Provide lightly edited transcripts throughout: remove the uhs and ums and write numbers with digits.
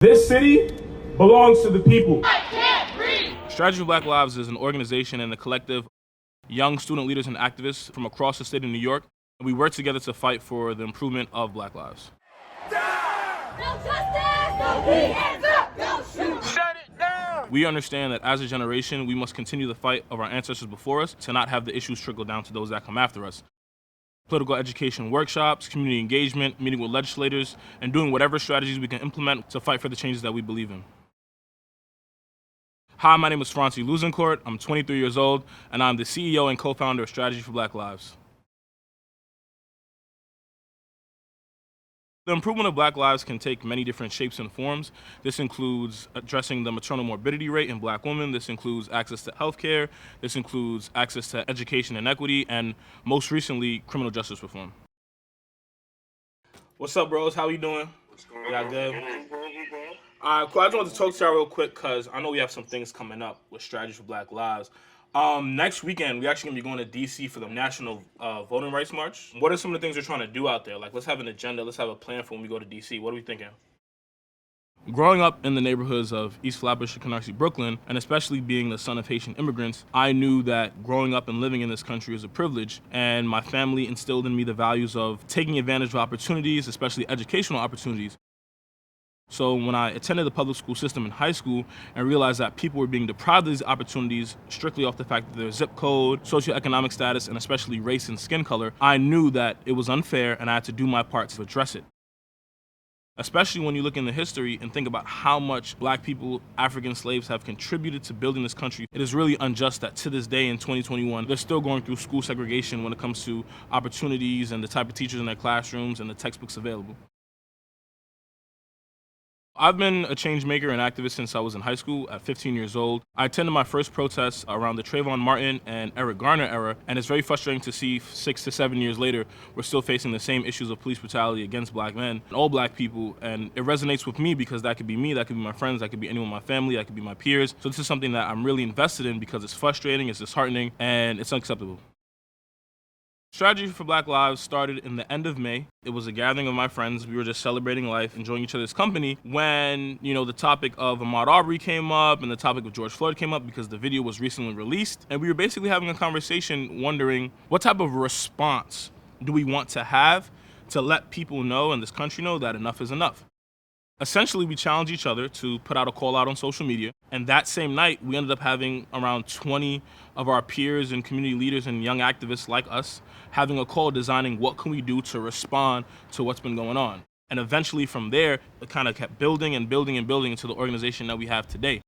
This city belongs to the people. I can't breathe! Strategy for Black Lives is an organization and a collective of young student leaders and activists from across the state of New York, and we work together to fight for the improvement of Black lives. No justice! No peace! Hands up! Don't shoot! Shut it down! We understand that as a generation, we must continue the fight of our ancestors before us to not have the issues trickle down to those that come after us. Political education workshops, community engagement, meeting with legislators, and doing whatever strategies we can implement to fight for the changes that we believe in. Hi, my name is Frantzy Luzincourt. I'm 23 years old, and I'm the CEO and co-founder of Strategy for Black Lives. The improvement of Black lives can take many different shapes and forms. This includes addressing the maternal morbidity rate in Black women. This includes access to healthcare. This includes access to education and equity, and most recently, criminal justice reform. What's up, bros? How you doing? What's going Y'all on? good? Good. All right, cool. I just wanted to talk to y'all real quick because I know we have some things coming up with Strategy for Black Lives. Next weekend, we're actually going to be going to D.C. for the National Voting Rights March. What are some of the things we're trying to do out there? Like, let's have an agenda. Let's have a plan for when we go to D.C. What are we thinking? Growing up in the neighborhoods of East Flatbush and Canarsie, Brooklyn, and especially being the son of Haitian immigrants, I knew that growing up and living in this country is a privilege, and my family instilled in me the values of taking advantage of opportunities, especially educational opportunities. So when I attended the public school system in high school and realized that people were being deprived of these opportunities strictly off the fact that their zip code, socioeconomic status, and especially race and skin color, I knew that it was unfair and I had to do my part to address it. Especially when you look into history and think about how much Black people, African slaves have contributed to building this country, it is really unjust that to this day in 2021, they're still going through school segregation when it comes to opportunities and the type of teachers in their classrooms and the textbooks available. I've been a change maker and activist since I was in high school at 15 years old. I attended my first protests around the Trayvon Martin and Eric Garner era, and it's very frustrating to see 6 to 7 years later, we're still facing the same issues of police brutality against Black men and all Black people, and it resonates with me because that could be me, that could be my friends, that could be anyone in my family, that could be my peers. So this is something that I'm really invested in because it's frustrating, it's disheartening, and it's unacceptable. Strategy for Black Lives started in the end of May. It was a gathering of my friends. We were just celebrating life, enjoying each other's company when, the topic of Ahmaud Arbery came up and the topic of George Floyd came up because the video was recently released. And we were basically having a conversation wondering what type of response do we want to have to let people know and this country know that enough is enough. Essentially, we challenged each other to put out a call out on social media. And that same night, we ended up having around 20 of our peers and community leaders and young activists like us having a call designing what can we do to respond to what's been going on. And eventually from there, it kind of kept building and building and building into the organization that we have today.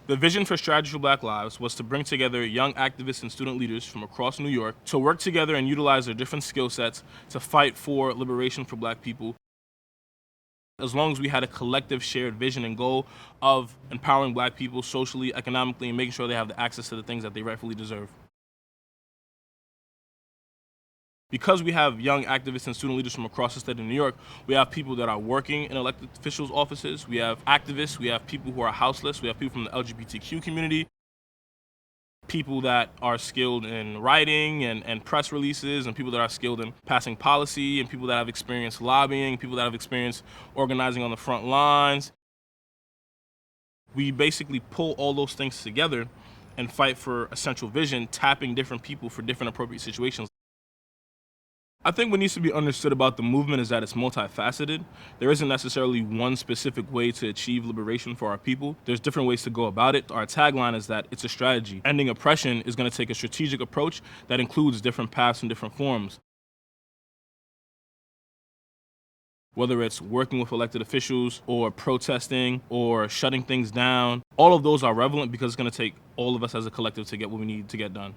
The vision for Strategy for Black Lives was to bring together young activists and student leaders from across New York to work together and utilize their different skill sets to fight for liberation for Black people, as long as we had a collective shared vision and goal of empowering Black people socially, economically, and making sure they have the access to the things that they rightfully deserve. Because we have young activists and student leaders from across the state of New York, we have people that are working in elected officials' offices, we have activists, we have people who are houseless, we have people from the LGBTQ community, people that are skilled in writing and press releases, and people that are skilled in passing policy, and people that have experienced lobbying, people that have experienced organizing on the front lines. We basically pull all those things together and fight for a central vision, tapping different people for different appropriate situations. I think what needs to be understood about the movement is that it's multifaceted. There isn't necessarily one specific way to achieve liberation for our people. There's different ways to go about it. Our tagline is that it's a strategy. Ending oppression is going to take a strategic approach that includes different paths and different forms. Whether it's working with elected officials or protesting or shutting things down, all of those are relevant because it's going to take all of us as a collective to get what we need to get done.